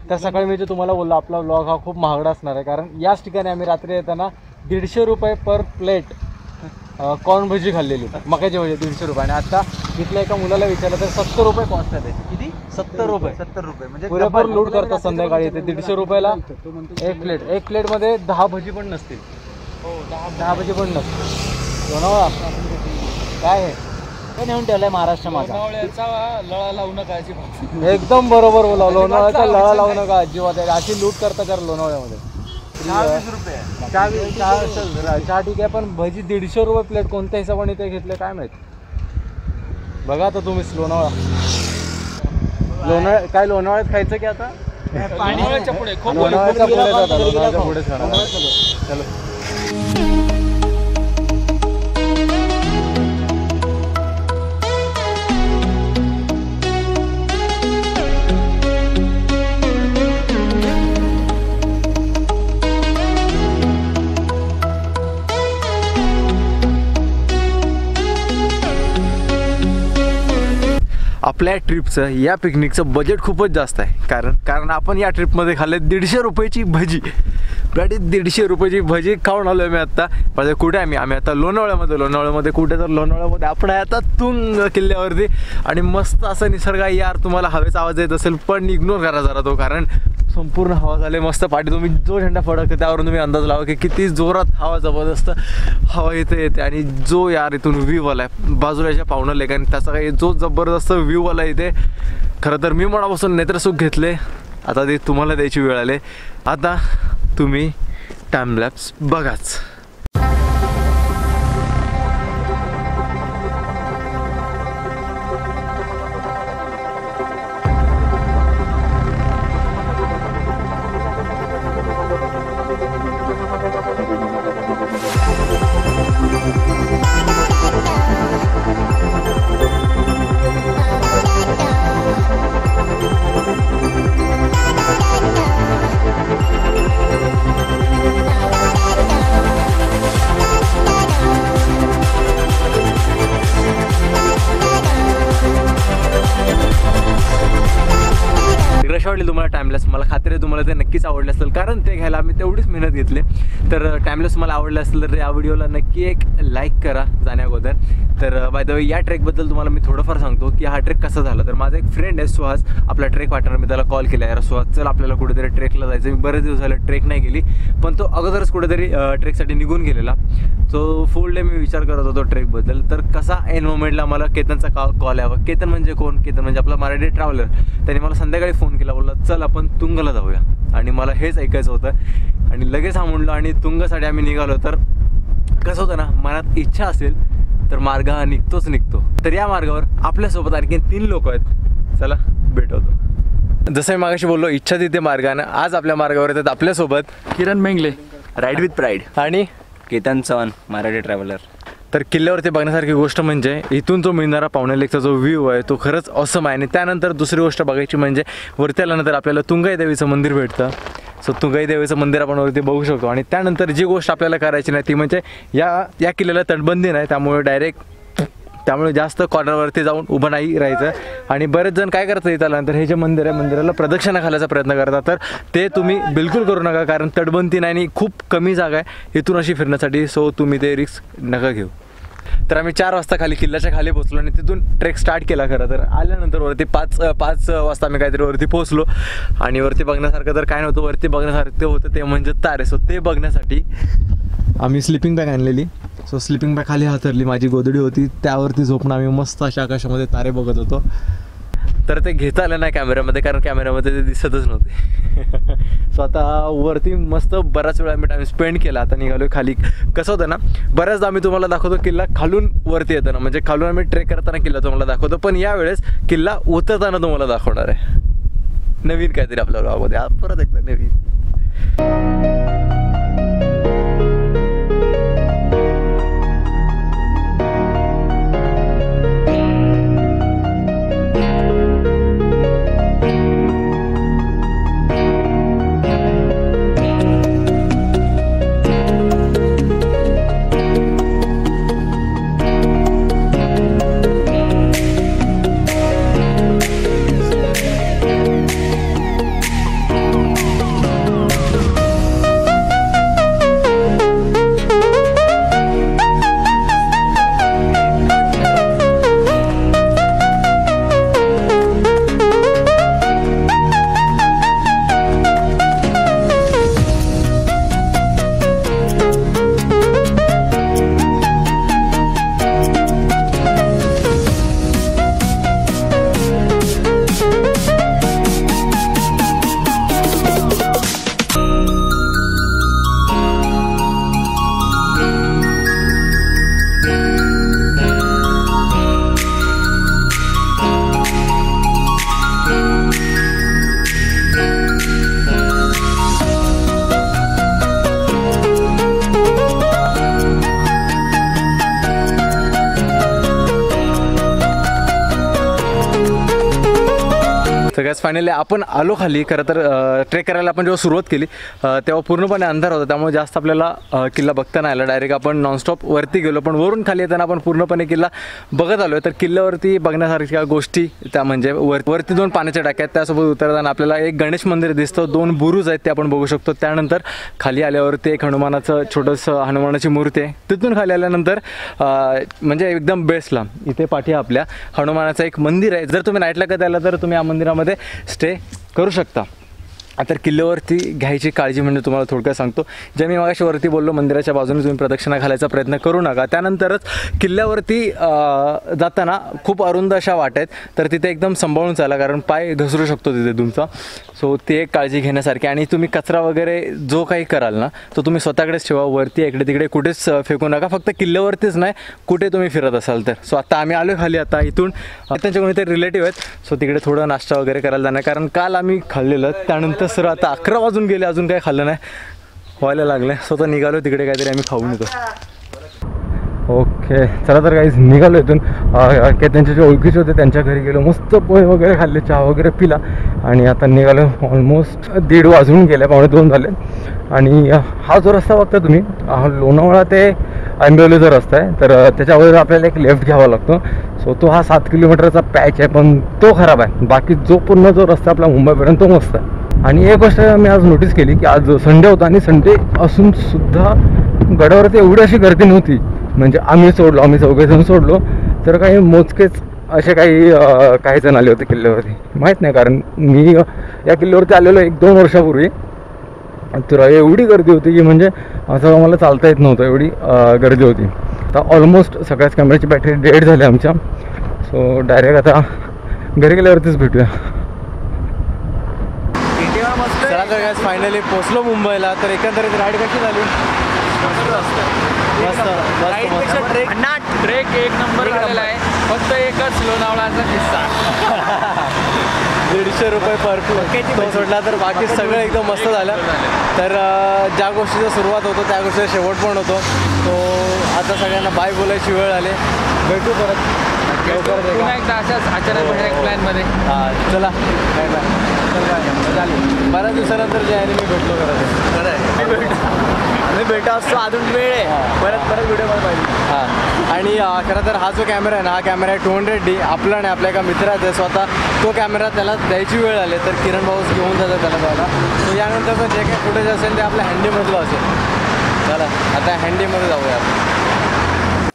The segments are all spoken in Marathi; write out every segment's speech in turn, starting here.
तर सकाळी मी जे तुम्हाला बोललो आपला व्लॉग हा खूप महागडा असणार आहे, कारण याच ठिकाणी आम्ही रात्री येताना 150 रुपये पर प्लेट कॉर्न भजी खाल्लेली, मकाची भजी 150 रुपये. आणि आता इथल्या एका मुलाला विचारलं तर 70 रुपये कॉस्ट आहे. किती? 70 रुपये. 70 रुपये म्हणजे पुरेपूर लूट करतात संध्याकाळी ते. 150 रुपयाला एक प्लेटमध्ये 10 भजी पण नसतील. हो, 10 भजी पण नसतील. लोणावळा काय आहे काय नेऊन ठेवलंय महाराष्ट्र माझा. लळा लावू नका अजिबात. एकदम बरोबर बोला, लोणावळ्याचा लळा लावू नका अजिबात. अशी लूट करता कर लोणावळ्यामध्ये. 20 रुपये चहा ठीक आहे, पण भजी 150 रुपये प्लेट कोणत्या हिशोबाने ते घेतले काय माहित. बघा आता तुम्हीच लोणावळा काय लोणावळ्यात खायचं की आता लोणावळ्याच्या पुढे लोणावळ्याच्या पुढे जाता लोणावळ्याच्या पुढे चलो. आपल्या ट्रिपचं या पिकनिकचं बजेट खूपच जास्त आहे, कारण आपण या ट्रिपमध्ये खाल्ले 150 रुपयाची भजी. 150 रुपयाची भजी खाऊन आलो आहे मी आत्ता. म्हणजे कुठे आम्ही आता लोणावळ्यामध्ये कुठे तर लोणावळ्यामध्ये आपण आहे आता तुंग किल्ल्यावरती. आणि मस्त असं निसर्ग आहे यार. तुम्हाला हवेचा आवाज येत असेल पण इग्नोर करा जरा तो, कारण संपूर्ण हवा झाले मस्त पाठी. तुम्ही जो झेंडा फडकते त्यावरून तुम्ही अंदाज लावा की किती जोरात हवा, जबरदस्त हवा येते. आणि जो यार इथून व्ह्यू आला आहे बाजूला पाहुणं लेक, आणि त्याचा काही जो जबरदस्त व्ह्यू आला इथे. खरं तर मी मनापासून नेत्रसुख घेतले. आता ते तुम्हाला द्यायची वेळ आली. आता तुम्ही टाइमलॅप्स बघाच. कशी वाटली तुम्हाला टाइमलेस? मला खात्री आहे तुम्हाला ते नक्कीच आवडले असेल, कारण ते घ्यायला आम्ही तेवढीच मेहनत घेतली. तर टाइमलेस मला आवडलं असेल तर या व्हिडिओला नक्की एक लाईक करा जाण्या अगोदर. तर बाय द वे या ट्रेकबद्दल तुम्हाला मी थोडंफार सांगतो की हा ट्रेक कसा झाला. तर माझा एक फ्रेंड आहे सुहास, आपला ट्रेक पार्टनर. मी त्याला कॉल केला, यार सुहास चल आपल्याला कुठेतरी ट्रेकला जायचं. मी बरेच दिवस झाले ट्रेक नाही गेली, पण तो अगोदरच कुठेतरी ट्रेकसाठी निघून गेलेला. सो फुल डे मी विचार करत होतो ट्रेकबद्दल. तर कसा एन मोमेंटला मला केतनचा कॉल यावा. केतन म्हणजे कोण? केतन म्हणजे आपला मराठी ट्रॅव्हलर. त्याने मला संध्याकाळी फोन केला, बोलला चल आपण तुंगला जाऊया. आणि मला हेच ऐकायचं होतं आणि लगेच हा म्हणलो आणि तुंगसाठी आम्ही निघालो. तर कसं होतं ना, मनात इच्छा असेल तर मार्ग हा निघतो. तर या मार्गावर आपल्यासोबत आणखी 3 लोक आहेत. चला भेटवतो. जसं मी मागाशी बोललो इच्छा तिथे मार्गानं, आज आपल्या मार्गावर येतात आपल्यासोबत किरण मेंगले राईड विथ प्राईड आणि केतन चव्हाण मराठी ट्रॅव्हलर. तर किल्ल्यावरती बघण्यासारखी गोष्ट म्हणजे इथून जो मिळणारा पावणे लेकचा जो व्ह्यू आहे तो खरंच ऑसम आहे. आणि त्यानंतर दुसरी गोष्ट बघायची म्हणजे वरती आल्यानंतर आपल्याला तुंगाई देवीचं मंदिर भेटतं. सो तुंगाई देवीचं मंदिर आपण वरती बघू शकतो. आणि त्यानंतर जी गोष्ट आपल्याला करायची नाही ती म्हणजे या किल्ल्याला तटबंदी नाही, त्यामुळे जास्त कॉर्नरवरती जाऊन उभं नाही राहायचं. आणि बरेच जण काय करतात इथं आल्यानंतर हे जे मंदिर आहे मंदिराला प्रदक्षिणा घालायचा प्रयत्न करतात. तर ते तुम्ही बिलकुल करू नका, कारण तटबंदी नाही आणि खूप कमी जागा आहे इथून अशी फिरण्यासाठी. सो तुम्ही ते रिस्क नका घेऊ. तर आम्ही 4 वाजता किल्ल्याच्या खाली पोहोचलो आणि तिथून ट्रेक स्टार्ट केला. खरं तर आल्यानंतर वरती 5 वाजता आम्ही काहीतरी वरती पोहोचलो. आणि वरती बघण्यासारखं तर काय नव्हतं. वरती बघण्यासारखं होतं ते म्हणजे तारे. सो ते बघण्यासाठी आम्ही स्लिपिंग बॅग आणलेली. सो स्लिपिंग बॅग खाली हातरली, माझी गोदडी होती त्यावरती झोपून आम्ही मस्त अशा आकाशामध्ये तारे बघत होतो. तर ते घेता आलं नाही कॅमेऱ्यामध्ये, कारण कॅमेऱ्यामध्ये ते दिसतच नव्हते. सो आता वरती मस्त बराच वेळ आम्ही टाईम स्पेंड केला. आता निघालो खाली. कसं होतं ना, बऱ्याचदा आम्ही तुम्हाला दाखवतो किल्ला खालून वरती येताना, म्हणजे खालून आम्ही ट्रेक करताना किल्ला तुम्हाला दाखवतो, पण यावेळेस किल्ला उतरताना तुम्हाला दाखवणार आहे. नवीन काहीतरी आपल्या व्लॉगमध्ये परत एकदा नवीन. फायनली आपण आलो खाली. खरं तर ट्रेक करायला आपण जेव्हा सुरुवात केली तेव्हा पूर्णपणे अंधार होता, त्यामुळे जास्त आपल्याला किल्ला बघता नाही आला. डायरेक्ट आपण नॉनस्टॉप वरती गेलो, पण वरून खाली येताना आपण पूर्णपणे किल्ला बघत आलो आहे. तर किल्ल्यावरती बघण्यासारख्या गोष्टी त्या म्हणजे वरती 2 पाण्याच्या टाक्या आहेत, त्यासोबत उतरताना आपल्याला एक गणेश मंदिर दिसतं, 2 बुरुज आहेत ते आपण बघू शकतो. त्यानंतर खाली आल्यावरती एक हनुमानाचं छोटंसं हनुमानाची मूर्ती आहे. तिथून खाली आल्यानंतर म्हणजे एकदम बेस्टला इथे पाठी आपल्या हनुमानाचं एक मंदिर आहे. जर तुम्ही नाईटला कधी आला तर तुम्ही या मंदिरामध्ये स्टे करू शकता. तर किल्ल्यावरती घ्यायची काळजी म्हणजे तुम्हाला थोडक्यात सांगतो. जे मी मागाशी वरती बोललो, मंदिराच्या बाजूने तुम्ही प्रदक्षिणा घालायचा प्रयत्न करू नका. त्यानंतरच किल्ल्यावरती जाताना खूप अरुंद अशा वाट आहेत, तर तिथे एकदम सांभाळून चाला, कारण पाय घसरू शकतो तिथे तुमचा. सो ते एक काळजी घेण्यासारखी. आणि तुम्ही कचरा वगैरे जो काही कराल ना तो तुम्ही स्वतःकडेच ठेवा, वरती इकडे तिकडे कुठेच फेकू नका. फक्त किल्ल्यावरतीच नाही, कुठे तुम्ही फिरत असाल तर. सो आता आम्ही आलो खाली. आता इथून त्यांच्या कोणीतरी रिलेटिव्ह आहेत, सो तिकडे थोडं नाश्ता वगैरे करायला जाणार, कारण काल आम्ही खाल्लेलं. त्यानंतर सर आता 11 वाजून गेले, अजून काही खाल्लं नाही, व्हायला लागलं. स्वतः निघालो तिकडे, काहीतरी आम्ही खाऊन येतो. ओके चला तर काहीच निघालो इथून. त्यांच्या जे ओळखीचे होते त्यांच्या घरी गेलो, मस्त पोहे वगैरे खाल्ले, चहा वगैरे पिला आणि आता निघालो. ऑलमोस्ट 1:30 वाजून गेले, 1:45 झाले. आणि हा जो रस्ता बघता तुम्ही, हा लोणावळा ते आंबेवलीचा रस्ता आहे. तर त्याच्यावर आपल्याला एक लेफ्ट घ्यावा लागतो. सो तो हा 7 किलोमीटरचा पॅच आहे, पण तो खराब आहे. बाकी जो पूर्ण जो रस्ता आपला मुंबईपर्यंत तो मस्त आहे. आणि एक गोष्ट मी आज नोटीस केली की आज संडे होता आणि संडे असून सुद्धा गडावरती एवढी अशी गर्दी नव्हती. म्हणजे आम्ही चौघेजण सोडलो तर काही मोजकेच असे काही जण आले होते किल्ल्यावरती. माहीत नाही, कारण मी या किल्ल्यावरती आलेलो 1-2 वर्षापूर्वी. तर एवढी गर्दी होती की म्हणजे असं आम्हाला चालता येत नव्हतं, एवढी गर्दी होती. आता ऑलमोस्ट सगळ्याच कॅमेऱ्याची बॅटरी डेड झाली आमच्या. सो डायरेक्ट आता घरी गेल्यावरतीच भेटूया. चला तर काय फायनली पोचलो मुंबईला. तर एकंदरीत राईड कशी झाली? ट्रेक एक नंबर झालेला आहे. फक्त एकच लोणावळाचा किस्सा. 150 रुपये पर तो सोडला तर बाकी सगळं एकदम मस्त झालं. तर ज्या गोष्टीचा सुरुवात होतो त्या गोष्टीचा शेवट पण होतो. तो आता सगळ्यांना बाय बोलायची वेळ आली. भेटू परत पुन्हा एकदा अशाच अचानक प्लॅनमध्ये. हां चला काय झाली. बऱ्याच दिवसानंतर जे आहे मी भेटलो मी भेटा असतो, अजून वेळ आहे. परत व्हिडिओ कॉल पाहिजे. हां आणि खरं तर हा जो कॅमेरा आहे ना, हा कॅमेरा आहे 200D. आपला नाही, आपल्या एका मित्राचा आहे. स्वतः तो कॅमेरा त्याला द्यायची वेळ आली तर किरण भाऊच घेऊन जातात त्याला द्यायला. तर यानंतरचं जे काही फुटेज असेल ते आपल्या हँडीमधलं असेल. चला आता हँडीमध्ये जाऊया.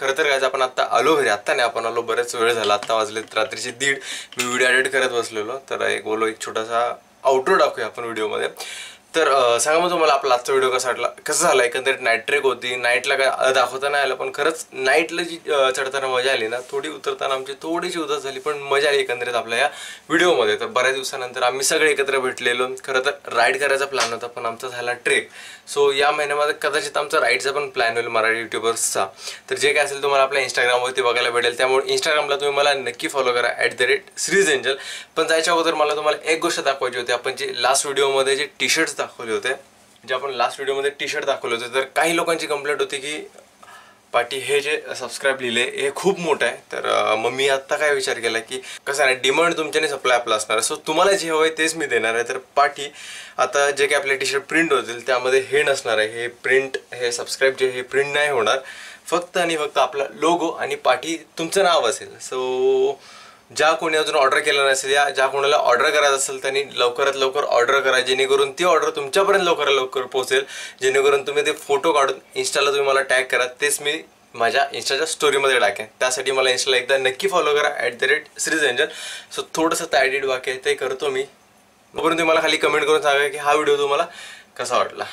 खरं तर काय आपण आत्ता आलो घरी. आत्ता नाही, आपण आलो बरेच वेळ झाला. आत्ता वाजलेत रात्रीचे 1:30. मी व्हिडिओ एडिट करत बसलेलो, तर एक छोटासा आउटरो टाकूया आपण व्हिडिओमध्ये. तर सांगा मग तुम्हाला आपला आजचा व्हिडिओ कसा झाला. एकंदरीत नाईट ट्रेक होती. नाईटला काय दाखवता नाही आलं, पण खरंच नाईटला जी चढताना मजा आली ना, थोडी उतरताना आमची थोडीशी उदास झाली, पण मजा आली एकंदरीत आपल्या या व्हिडिओमध्ये. तर बऱ्याच दिवसानंतर आम्ही सगळे एकत्र भेटलेलो. खरं तर राईड करायचा प्लॅन होता, पण आमचा झाला ट्रेक. सो या महिन्यामध्ये कदाचित आमचा राईडचा पण प्लॅन होईल मराठी युट्यूबर्सचा. तर जे काय असेल तुम्हाला आपल्या इंस्टाग्रामवरती बघायला भेटेल. त्यामुळे इंस्टाग्रामला तुम्ही मला नक्की फॉलो करा @SriesAngel. पण जायच्या अगोदर मला तुम्हाला एक गोष्ट दाखवायची होती. आपण जे लास्ट व्हिडिओमध्ये जे टी-शर्ट्स दाखवले होते, जे आपण लास्ट व्हिडिओमध्ये टी-शर्ट दाखवले होते, तर काही लोकांची कंप्लेंट होती की पाटी हे जे सबस्क्राईब लिहिले हे खूप मोठं आहे. तर मग मी आत्ता काय विचार केला की कसं आहे, डिमांड तुमच्याने सप्लाय आपला असणार आहे. सो तुम्हाला जे हवं आहे तेच मी देणार आहे. तर पाठी आता जे काही आपले टी-शर्ट प्रिंट होतील त्यामध्ये हे नसणार आहे. हे प्रिंट, हे सबस्क्राईब जे हे प्रिंट नाही होणार. फक्त आणि फक्त आपला लोगो आणि पाठी तुमचं नाव असेल. सो ज्या कोणी अजून ऑर्डर केलं नसेल या ज्या कोणाला ऑर्डर करायचं असेल त्यांनी लवकरात लवकर ऑर्डर करा, जेणेकरून ती ऑर्डर तुमच्यापर्यंत लवकरात लवकर पोहोचेल. जेणेकरून तुम्ही ते फोटो काढून इंस्टाला तुम्ही मला टॅग करा, तेच मी माझ्या इंस्टाच्या स्टोरीमध्ये टाकेन. त्यासाठी मला इंस्टाला एकदा नक्की फॉलो करा @SriesAngel. सो थोडंसं ते एडिट बाकी आहे ते करतो मी. तोपर्यंत तुम्ही मला खाली कमेंट करून सांगा की हा व्हिडिओ तुम्हाला कसा वाटला.